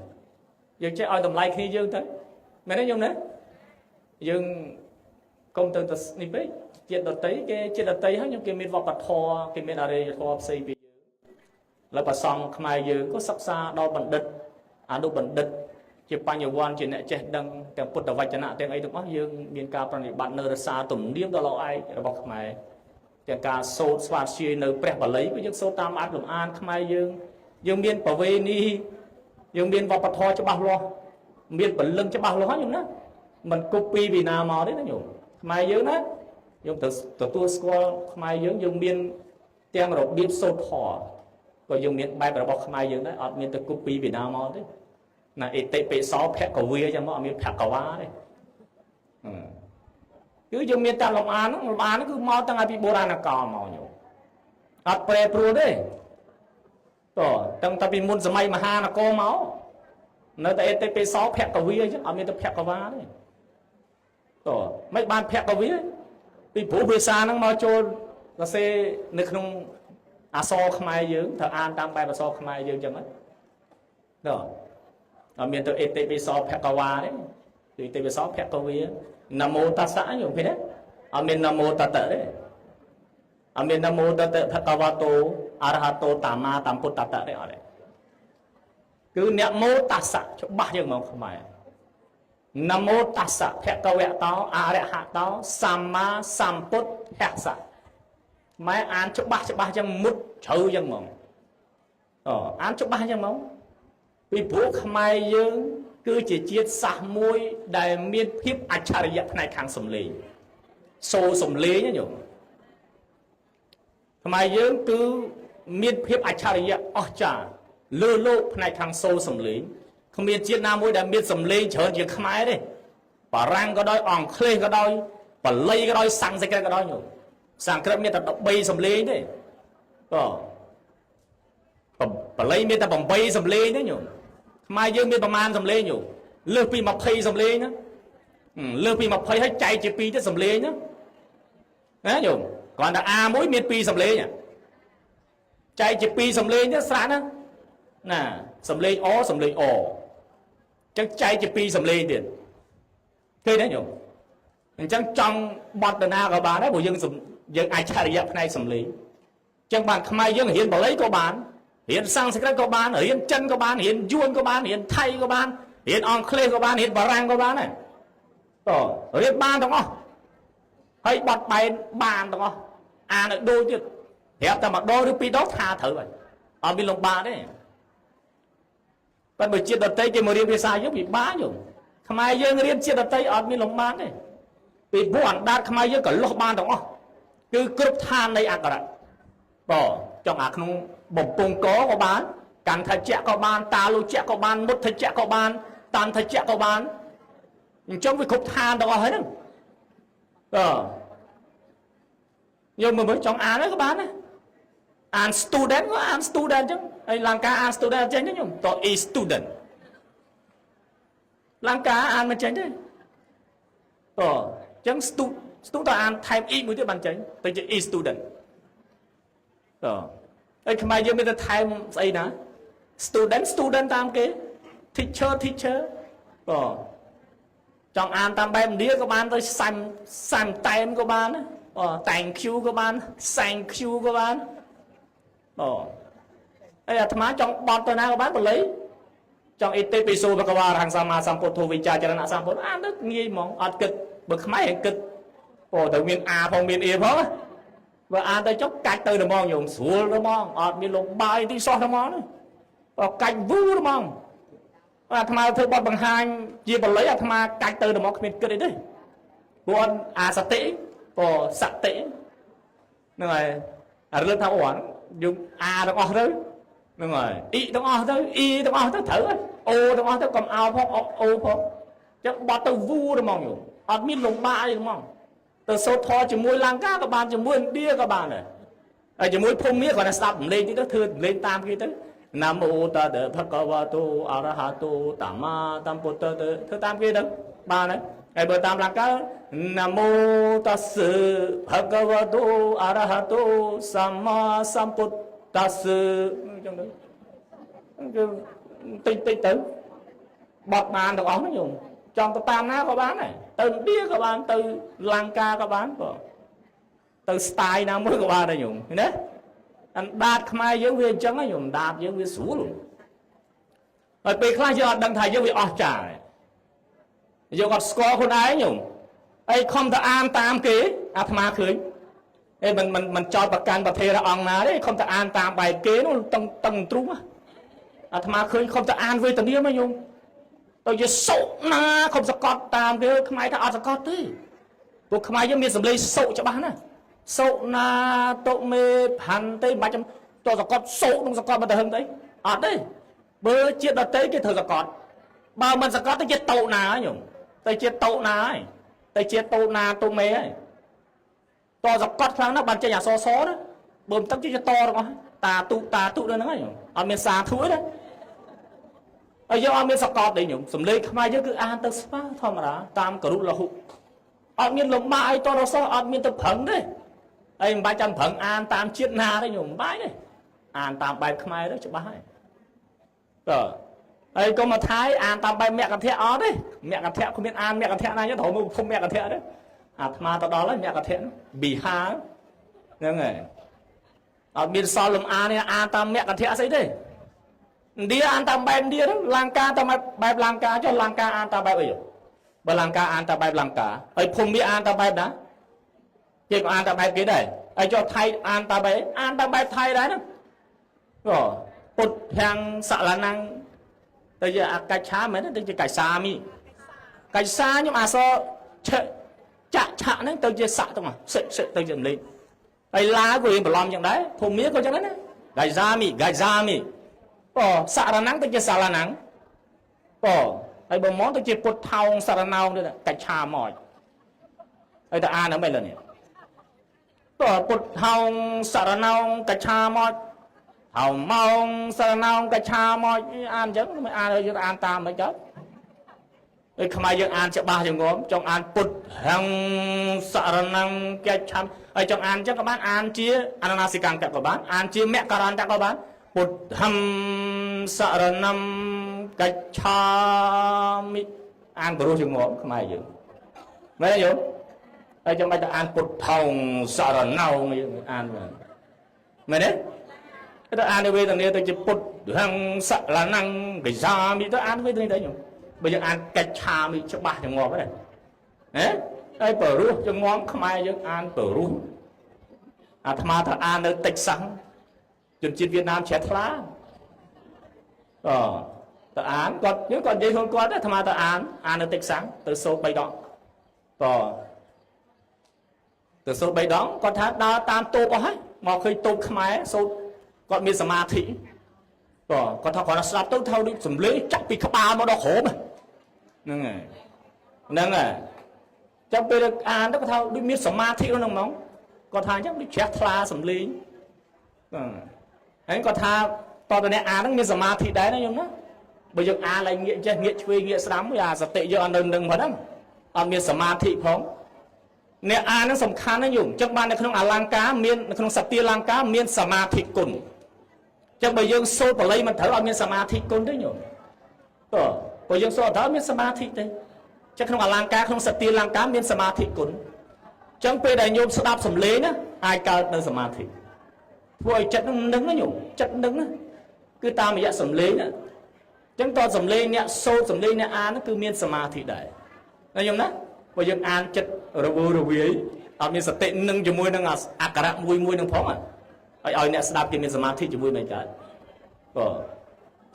យើងចេះឲ្យតម្លៃគ្នាយើងទៅមែនទេខ្ញុំណាយើងកុំទៅនេះពេកជាតិដតីគេជាតិដតីហើយខ្ញុំគេមានវប្បធម៌គេមានអរិយធម៌ផ្សេងពីយើងហើយប្រសង់ខ្មែរយើងក៏សិក្សាដល់បណ្ឌិតអនុបណ្ឌិតជាបញ្ញវន្តជាអ្នកចេះដឹងទាំងពុទ្ធវចនៈទាំងអីទាំងអស់យើងមានការប្រតិបត្តិនៅរសារទំនៀមដ៏ល្អឯករបស់ខ្មែរទាំងការសូត្រស្វាធ្យាយនៅព្រះបាលីក៏យើងសូត្រតាមអាចលំអានខ្មែរយើងមានប្រវេណីយើងមានវប្បធម៌ច្បាស់លាស់មានពលឹងច្បាស់លាស់ហ្នឹងណាមិនគប់ពីពីណាមកទេណាញោមខ្មែរយើងណាយើងទៅទទួលស្គាល់ខ្មែរយើងមានទាំងរបៀបសូត្រធម៌ក៏យើងមានបែបរបស់ខ្មែរយើងដែរអត់មានទៅគប់ពីពីណាមកទេណាអេតិពិសោភគវាចឹងមកអត់មានភគវាទេគឺយើងមានតែលំអានហ្នឹងគឺមកតាំងពីបុរាណកាលមកញោមអត់ប្រែប្រួលទេតាំងតែពីមុនសម័យមហានគរមកនៅតែអេតិពិសោភគវាចឹងអត់មានទៅភគវាទេមិនបានភគវាពីព្រោះភាសាហ្នឹងមកចូលសរសេរនៅក្នុងអក្សរខ្មែរយើងត្រូវអានតាមបែបអក្សរខ្មែរយើងចឹងហ្នឹងអត់មានទៅអេតិពិសោភគវាទេគឺអេតិពិសោភគវានមោតស្សៈញោមឃើញទេអត់មាននមោតតៈទេអត់មាននមោតតៈភគវតោអរហតោតាមាតាមពុទ្ធតៈទេអត់ទេគឺអ្នកមោតស្សៈច្បាស់យើងមកខ្មែរនមោតស្សៈភគវតោអរហតោសម្មាសម្ពុទ្ធស្សៈម៉ែអានច្បាស់ចឹងមុតជ្រៅចឹងហ្មងអានច្បាស់ចឹងហ្មងពីព្រោះខ្មែរយើងគឺជាជាតិសាសន៍មួយដែលមានភាពអច្ឆរិយៈផ្នែកខាងសំឡេងសូរសំឡេងណាញោមខ្មែរយើងគឺមានភាពអច្ឆរិយៈអស្ចារ្យលើលោកផ្នែកខាងសូរសំឡេងគ្មានជាតិណាមួយដែលមានសំឡេងច្រើនជាងខ្មែរទេបារាំងក៏ដោយអង់គ្លេសក៏ដោយបាលីក៏ដោយសំស្ក្រឹតក៏ដោយញោមសំស្ក្រឹតមានតែ13សំឡេងទេបាលីមានតែ8សំឡេងទេញោមខ្មែរយើងមានប្រមាណសំឡេងញោមលើសពី20សំឡេងណាលើសពី20ហើយចែកជា2ទៅសំឡេងណាញោមគ្រាន់តែ A មួយមាន2សំឡេងចែកជា2សំឡេងទៅស្រាក់ណាសំឡេងអសំឡេងអចឹងចែកជា2សំឡេងទៀតឃើញទេញោមអញ្ចឹងចង់បត់តាណាក៏បានដែរព្រោះយើងអាចឆារិយៈផ្នែកសំឡេងអញ្ចឹងបានខ្មែរយើងរៀនបាលីក៏បានរៀនសំស្ក្រឹតក៏បានរៀនចិនក៏បានរៀនយួនក៏បានរៀនថៃក៏បានរៀនអង់គ្លេសក៏បានរៀនបារាំងក៏បានដែរ រៀនបានទាំងអស់ហើយបត់បែនបានទាំងអស់អានឲ្យដូចទៀតប្រាប់តែម្ដងឬពីរដងថាត្រូវហើយអត់មានលំបាកទេប៉ុន្តែជាតិដតីគេមករៀនភាសាយើងពិបាកយំខ្មែរយើងរៀនជាតិដតីអត់មានលំបាកទេពីព្រោះអណ្ដាតខ្មែរយើងក៏លោះបានទាំងអស់គឺគ្រប់ឋាននៃអក្សរចង់អាក្នុងបំពង់កក៏បានកាន់ថច្ចៈក៏បានតាលុចៈក៏បានមុតថច្ចៈក៏បានតាន់ថច្ចៈក៏បានអញ្ចឹងវាគ្រប់ឋានទាំងអស់ហើយហ្នឹងយកមើលចង់អានហ្នឹងក៏បានដែរអាន student ក៏អាន student អញ្ចឹងហើយលង្កាអាន student អញ្ចឹងខ្ញុំត e student លង្កាអានមិនចេញទេអញ្ចឹង student តអានថែម e មួយទៀតបានចេញទៅជា e student ហើយខ្មែរយើងមានតែថែមស្អីណា student តាមគេ teacher ចង់អានតាមបែបឥណ្ឌាក៏បានទៅសាំតែមក៏បានthank you ក៏បាន thank you ក៏បានហើយអាត្មាចង់បត់ទៅណាក៏បានបល័យចង់អេតេពីសូបកវ៉ារហង្សមាសម្ពុទ្ធោវិចាចរណៈសម្ពុទ្ធអានទៅងាយហ្មងអត់គិតបើខ្មែរគិតទៅមានអាផងមានអៀផងបើអានទៅចុះកាច់ទៅហ្មងញោមស្រួលហ្មងអត់មានលំបាយទីសោះហ្មងកាច់វូហ្មងអាត្មាធ្វើបត់បង្ហាញជាបល័យអាត្មាកាច់ទៅហ្មងគ្មានគិតអីទេព្រោះអាសតិសតិហ្នឹងហើយអារឿងថាយើងអាទាំងអស់ទៅហ្នឹងហើយអ៊ីទាំងអស់ទៅអ៊ីទាំងអស់ទៅត្រូវហើយអូទាំងអស់ទៅកុំអោផងអូផងចឹងបត់ទៅវូហ្មងញោមអត់មានលំបាកអីហ្មងទៅសូត្រធម៌ជាមួយលង្កាក៏បានជាមួយឥណ្ឌាក៏បានដែរហើយជាមួយភូមិគាត់តែស្ដាប់សម្លេងទៅធ្វើសម្លេងតាមគេទៅណាមោតតភគវតោអរហតោតមាតំពុទ្ធទៅធ្វើតាមគេទៅបានហើយបើតាមលង្កាណាមោតស្សភគវតោអរហតោសម្មាសម្ពុទ្ធស្សចឹងទៅតិចទៅបត់បានទាំងអស់ហ្នឹងញោមចង់ទៅតាមណាក៏បានដែរទៅឥណ្ឌាក៏បានទៅលង្កាក៏បានទៅស្ទាយណាមួយក៏បានដែរញោមឃើញទេអណ្ដាតខ្មែរយើងវាអញ្ចឹងញោមដាតយើងវាស្រួលហើយពេលខ្លះយើងអត់ដឹងថាយើងវាអស់ចាយើងអត់ស្គាល់ខ្លួនឯងញោមហើយខំទៅអានតាមគេអាត្មាឃើញមិនចោតប្រកាន់ប្រធារអង្គណាទេខំទៅអានតាមបែបគេនោះតឹងទ្រូងអាត្មាឃើញខំទៅអានវេទនាមកញោមទៅជាសុណាខំសកត់តាមគេខ្មែរថាអត់សកត់ទេពួកខ្មែរយើងមានសម្លេងសុច្បាស់ណាសុណាតុមេផាន់ទេមិនចាំតសកត់សុនឹងសកត់មកទៅហឹងទេអត់ទេបើជាតិដតីគេត្រូវសកត់បើមិនសកត់ទៅជាតោណាញោមទៅជាតោណាហើយទៅជាតោណាតុមេហើយតសកត់ខ្លាំងណាស់បានចេញអសសណាបើមិនទឹកជាតរបស់តាទុដល់ហ្នឹងហើយអត់មានសាធុទេហើយយើងអត់មានសកត់ទេញោមសំលេងខ្មែរយើងគឺអានទៅស្វាធម្មតាតាមករុលហុអត់មានលំបាកអីតរសោះអត់មានទៅប្រឹងទេហើយមិនបាច់ចាំប្រឹងអានតាមជាតិណាទេញោមមិនបាច់ទេអានតាមបែបខ្មែរទៅច្បាស់ហើយហើយកុំមកថាយអានតាមបែបមគ្គធៈអត់ទេមគ្គធៈគ្មានអានមគ្គធៈណាទេត្រូវមកភូមិមគ្គធៈទេអាត្មាទៅដល់ហើយមគ្គធៈប៊ីហាហ្នឹងហើយអត់មានសល់លំអានអានតាមមគ្គធៈស្អីទេឥណ្ឌាអានតាមបែបឥណ្ឌាហ្នឹងលង្កាតាមបែបលង្កាចុះលង្កាអានតាមបែបអីបើលង្កាអានតាមបែបលង្កាហើយភូមិអានតាមបែបណាគេក៏អានតាមបែបគេដែរហើយចុះថៃអានតាមបែបថៃដែរហ្នឹងពុទ្ធទាំងសលណាំងទៅជាអកិច្ឆាមែនទេទៅជាកិច្ឆាមីកិច្ឆាខ្ញុំអសចាក់ឆាក់ហ្នឹងទៅជាស័កទៅមកសិទៅជាលេខហើយឡាក៏រៀងបន្លំចឹងដែរភូមិក៏ចឹងដែរណាកិច្ឆាមីសារណាំងទៅជាសាលាណាំងហើយបើមកទៅជាពុទ្ធថោងសារណោងទៅកិច្ឆាមកហើយតើអានហ្នឹងមិនលនេះពុទ្ធថោងសារណោងកិច្ឆាមកហៅម៉ោងសារណោងកិច្ឆាមកអានអញ្ចឹងមិនអានយើងអានតាមមិនចឹងហើយខ្មែរយើងអានច្បាស់ជាងងចង់អានពុទ្ធហំសារណងកិច្ឆាហើយចង់អានអញ្ចឹងក៏បានអានជាអននាសិកាង្គក៏បានអានជាមគ្គរន្តក៏បានពុទ្ធហំសារណំកិច្ឆាមិអានព្រោះជាងងខ្មែរយើងមែនទេយោហើយចាំបាច់ទៅអានពុទ្ធថោងសារណោងយើងអានមែនទេទៅអានវេទនាទៅជាពុទ្ធហំសារណងកិច្ឆាមិទៅអានវេទនាទៅញោមបើយើងអានកិច្ឆាមិច្បាស់ជាងងហ្នឹង ហើយបរុសចងងខ្មែរយើងអានបរុសអាត្មាថាអាននៅតិចសាំងជនជាតិវៀតណាមជ្រះថ្លាតើអានគាត់យើងគាត់និយាយខ្លួនគាត់អាត្មាទៅអាននៅតិចសាំងទៅសូត្រ3 ដងទៅសូត្រ3 ដងគាត់ថាដើរតាមតូបអស់ហើយមកឃើញតូបខ្មែរសូត្រគាត់មានសមាធិគាត់ថាគាត់ស្ដាប់ទៅថាដូចសំលេងចាក់ពីក្បាលមកដល់ក្រោមហ្នឹងហើយចាំពេលអានទៅគាត់ថាដូចមានសមាធិក្នុងហ្មងគាត់ថាអញ្ចឹងដូចជ្រះថ្លាសំលេងហើយគាត់ថាតើអ្នកអានហ្នឹងមានសមាធិដែរណាញោមណាបើយើងអានឡើងងាកចេះងាកឆ្វេងងាកស្ដាំអាសតិយើងអត់នៅនឹងហ្នឹងអត់មានសមាធិផងអ្នកអានហ្នឹងសំខាន់ណាស់ញោមអញ្ចឹងបាននៅក្នុងអលង្ការមាននៅក្នុងសត្យាលង្ការមានសមាធិគុណអញ្ចឹងបើយើងសូត្របល័យមិនត្រូវអត់មានសមាធិគុណទេញោមបើយើងសូត្រអត់ត្រូវមានសមាធិទេចឹងក្នុងអលង្ការក្នុងសត្យាលង្ការមានសមាធិគុណចឹងពេលដែលញោមស្ដាប់សំឡេងណាអាចកើតនៅសមាធិធ្វើឲ្យចិត្តនឹងណាញោមចិត្តនឹងណាគឺតាមរយៈសំឡេងណាចឹងតើសំឡេងអ្នកសូត្រសំឡេងអ្នកអានគឺមានសមាធិដែរណាញោមណាបើយើងអានចិត្តរវើរវាយអត់មានសតិនឹងជាមួយនឹងអក្ខរៈមួយនឹងផងឲ្យអ្នកស្ដាប់គេមានសមាធិជាមួយមិនកើត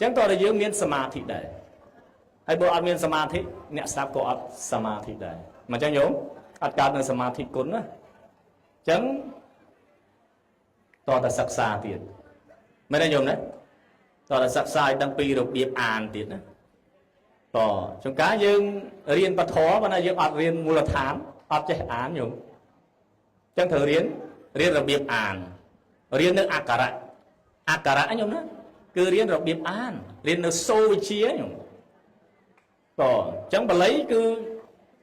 ចឹងតើយើងមានសមាធិដែរហើយបើអត់មានសមាធិអ្នកស្ដាប់ក៏អត់សមាធិដែរមិនចឹងញោមអត់កើតនៅសមាធិគុណណាចឹងតើសិក្សាទៀតមែនទេញោមណាតើសិក្សាឲ្យដឹងពីរបៀបអានទៀតណាជួនកាលយើងរៀនពធបើណាយើងអត់រៀនមូលដ្ឋានអត់ចេះអានញោមចឹងត្រូវរៀនរបៀបអានរៀននៅអក្ខរៈញោមណាគឺរៀនរបៀបអានរៀននៅសូរវិជ្ជាញោមអញ្ចឹងបល័យគឺ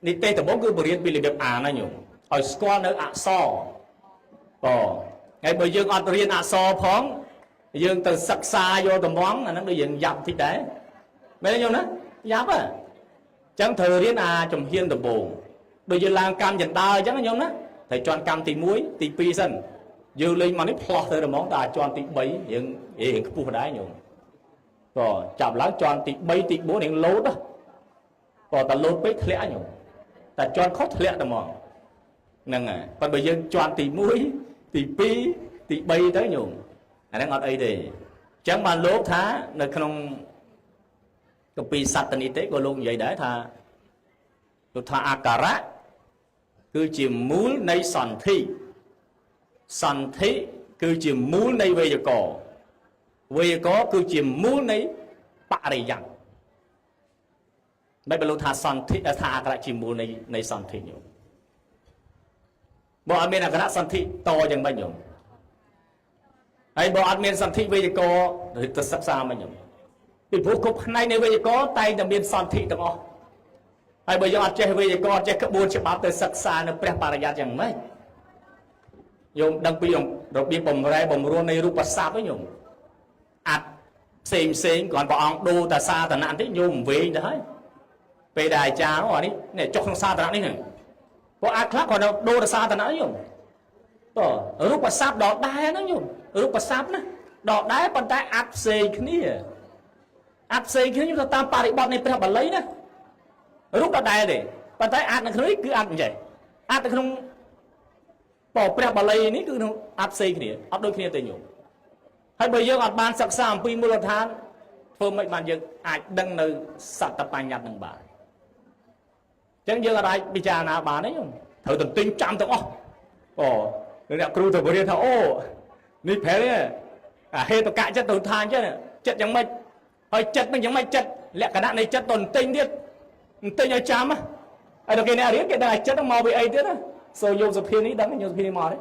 និទេសដំបូងគឺបរៀនពីរបៀបអានណាញោមឲ្យស្គាល់នៅអក្សរហើយបើយើងអត់រៀនអក្សរផងយើងទៅសិក្សាយកតំងអាហ្នឹងដូចយើងយ៉ាប់តិចដែរមែនទេញោមណាយ៉ាប់ហ៎អញ្ចឹងត្រូវរៀនអាជំហានដំបូងដូចយើងឡើងកម្មចន្ទើអញ្ចឹងញោមណាត្រូវជន់កម្មទី1ទី2សិនយើងលេងមកនេះផ្លោះទៅដំងដល់ជន់ទី3យើងរៀងខ្ពស់ដែរញោមចាប់ឡើងជន់ទី3ទី4រៀងលោតតែលោតពេកធ្លាក់ញោមតែជន់ខុសធ្លាក់តែហ្មងហ្នឹងហើយប៉ុន្តែបើយើងជន់ទី1ទី2ទី3ទៅញោមអាហ្នឹងអត់អីទេអញ្ចឹងបានលោកថានៅក្នុងកពីសត្វនិទេក៏លោកនិយាយដែរថាលោកថាអាការៈគឺជាមូលនៃសន្ធិគឺជាមូលនៃវេយ្យាករណ៍គឺជាមូលនៃបរិយ័ន្នមិនបើលោកថាសន្ធិថាអាការៈជាមូលនៃសន្ធិញោមបើអត់មានអាការៈសន្ធិតយ៉ាងម៉េចញោមហើយបើអត់មានសន្ធិវេយ្យាករណ៍ទៅសិក្សាមិនញោមពីព្រោះគ្រប់ផ្នែកនៃវេយ្យាករណ៍តែងតែមានសន្ធិទាំងអស់ហើយបើយើងអត់ចេះវេយ្យាករណ៍អត់ចេះក្បួនច្បាប់ទៅសិក្សានៅព្រះបរិយ័តយ៉ាងម៉េចញោមដឹងពីរបៀបបំរែបំរួលនៃរូបស័ព្ទហ្នឹងញោមអាត់ផ្សេងគ្រាន់ព្រះអង្គដូរតែសាធនៈតិចញោមវែងទៅហើយពេលដែលអាចារ្យអានេះចុះក្នុងសាធនៈនេះហ្នឹងព្រោះអាចខ្លះគាត់ដូរតែសាធនៈញោមរូបស័ព្ទដដែលហ្នឹងញោមរូបស័ព្ទណាដដែលប៉ុន្តែអាត់ផ្សេងគ្នាខ្ញុំទៅតាមបរិបទនៃព្រះបាលីណារូបដដែលទេប៉ុន្តែអាត់នៅក្នុងនេះគឺអាត់អញ្ចឹងអាត់នៅក្នុងព្រះបាលីនេះគឺអាត់ផ្សេងគ្នាអត់ដូចគ្នាទេញោមហើយបើយើងអត់បានសិក្សាអំពីមូលដ្ឋានធ្វើមិនបានយើងអាចដឹងនៅសត្វបញ្ញត្តិនឹងបានអញ្ចឹងយើងអាចពិចារណាបានទេញោមត្រូវទន្ទិញចាំទាំងអស់អ្នកគ្រូទៅបរៀនថាអូនេះប្រែអាហេតុកៈចិត្តទៅថាអញ្ចឹងចិត្តយ៉ាងម៉េចហើយចិត្តនឹងយ៉ាងម៉េចចិត្តលក្ខណៈនៃចិត្តទៅទន្ទិញទៀតទន្ទិញឲ្យចាំហើយដល់គេអ្នករៀនគេដឹងឲ្យចិត្តមកពីអីទៀតណាសូយកសុភានេះដឹងយកសុភានេះមកទេ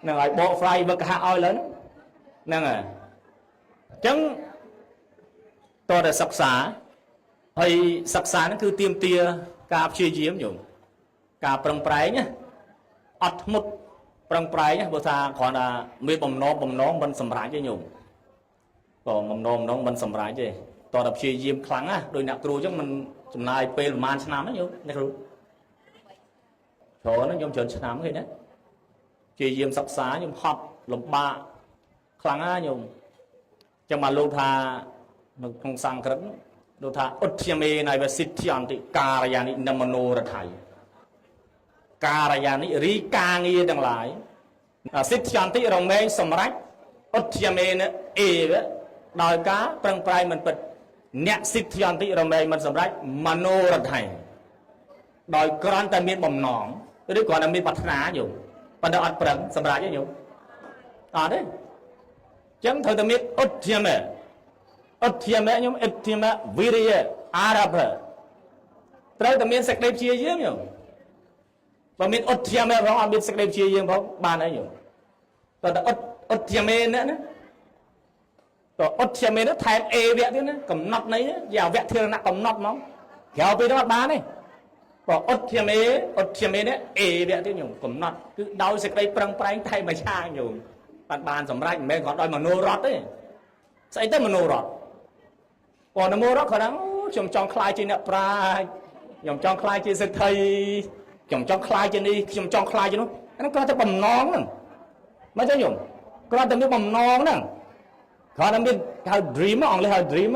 ហ្នឹងហើយបក fly វឹកកហឲ្យឡើងហ្នឹងហើយអញ្ចឹងតើសិក្សាហើយសិក្សាហ្នឹងគឺទាមទារការព្យាយាមញោមការប្រឹងប្រែងណាអត់ធ្មត់ប្រឹងប្រែងបើថាគ្រាន់តែមានបំណងមិនសម្រេចទេញោមបំណងមិនសម្រេចទេតើព្យាយាមខ្លាំងណាដោយអ្នកគ្រូអញ្ចឹងមិនចំណាយពេលប្រហែលឆ្នាំណាញោមអ្នកគ្រូច្រើនណាខ្ញុំច្រើនឆ្នាំឃើញណាព្យាយាមសិក្សាខ្ញុំហត់លំបាកខ្លាំងណាញោមអញ្ចឹងមកលោកថានៅក្នុងសង្ស្ក្រឹតលោកថាឧទ្យមេណៃវសិទ្ធិអន្តិការយានិនមនោរថៃ ការយានិរីការងារទាំងឡាយសិទ្ធិចន្ទិរមែងសម្រាប់ឧទ្យាមេនអេវដោយការប្រឹងប្រែងមិនពិតអ្នកសិទ្ធិចន្ទិរមែងមិនសម្រាប់មโนរដ្ឋ័យដោយគ្រាន់តែមានបំណងឬគ្រាន់តែមានប្រាថ្នាញោមប៉ុន្តែអត់ប្រឹងសម្រាប់ទេញោមអត់ទេចឹងត្រូវតែមានឧទ្យាមេញោមឧទ្យាមេវិរិយអារភត្រូវតែមានសេចក្តីព្យាយាមញោមបើមានឧទ្យាមេផងអត់មានសេចក្តីព្យាយាមផងបានហើយញោមតើឧទ្យាមេណាតើឧទ្យាមេនោះថែមអេវៈទៀតណាកំណត់នៃជាអវៈធារណៈកំណត់ហ្មងក្រៅពីនោះអត់បានទេបើឧទ្យាមេនេះអេវៈទៀតញោមកំណត់គឺដោយសេចក្តីប្រឹងប្រែងតែមួយឆាងញោមបានសម្រេចមិនមែនគ្រាន់ដោយមโนរដ្ឋទេស្អីទៅមโนរដ្ឋបើមโนរដ្ឋគាត់ថាខ្ញុំចង់ខ្លាយជាអ្នកប្រាជ្ញខ្ញុំចង់ខ្លាយជាសេដ្ឋីខ្ញុំចង់ខ្លាយជានេះខ្ញុំចង់ខ្លាយជានោះហ្នឹងគ្រាន់តែបំណងហ្នឹងមិនទេញោមគ្រាន់តែមានបំណងហ្នឹងគ្រាន់តែមានហៅ dream អង់គ្លេសហៅ dream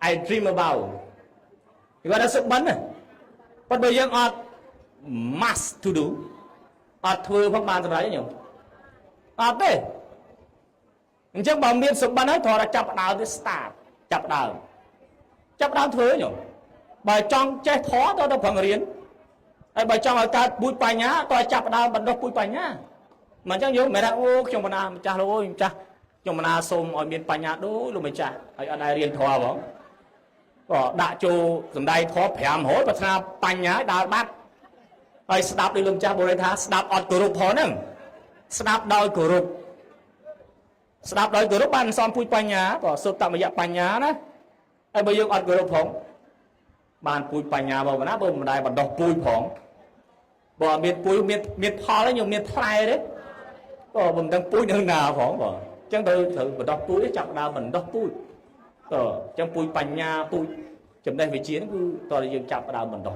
I dream about គាត់ថាសុបិនណាប៉ុន្តែបើយើងអត់ must to do អត់ធ្វើផងបានសម្រាប់ទេញោមអត់ទេអញ្ចឹងបើមានសុបិនហើយត្រូវតែចាប់ដើមទៅ start ចាប់ដើមធ្វើញោមបើចង់ចេះធម៌ទៅប្រឹងរៀនហើយបើចង់ឲ្យកើតពូជបញ្ញាក៏ចាប់ដើមបណ្ដុះពូជបញ្ញាមិនអញ្ចឹងយើងមិនថាអូខ្ញុំបណ្ណាម្ចាស់លោកអើយម្ចាស់ខ្ញុំបណ្ណាសូមឲ្យមានបញ្ញាដូចលោកម្ចាស់ហើយអត់ដែររៀនធម៌ផងក៏ដាក់ចូលសំដែងធម៌500ប្រាថ្នាបញ្ញាដើរបាត់ហើយស្ដាប់ដោយលោកម្ចាស់បុរិយថាស្ដាប់អត់គោរពផងហ្នឹងស្ដាប់ដោយគោរពបានសំពូជបញ្ញាក៏សុទ្ធតមយៈបញ្ញាណាហើយបើយើងអត់គោរពផងបានពូជបញ្ញាមកណាបើមិនដែរបណ្ដុះពូជផងបើអត់មានពូជមានផលទេខ្ញុំមានផ្លែទេក៏មិនដឹងពូជនៅណាផងបងអញ្ចឹងត្រូវបណ្ដុះពូជចាប់ដើមបណ្ដុះពូជអញ្ចឹងពូជបញ្ញាពូជចំណេះវិជ្ជាហ្នឹងគឺតើយើងចាប់ដើមបណ្ដុះ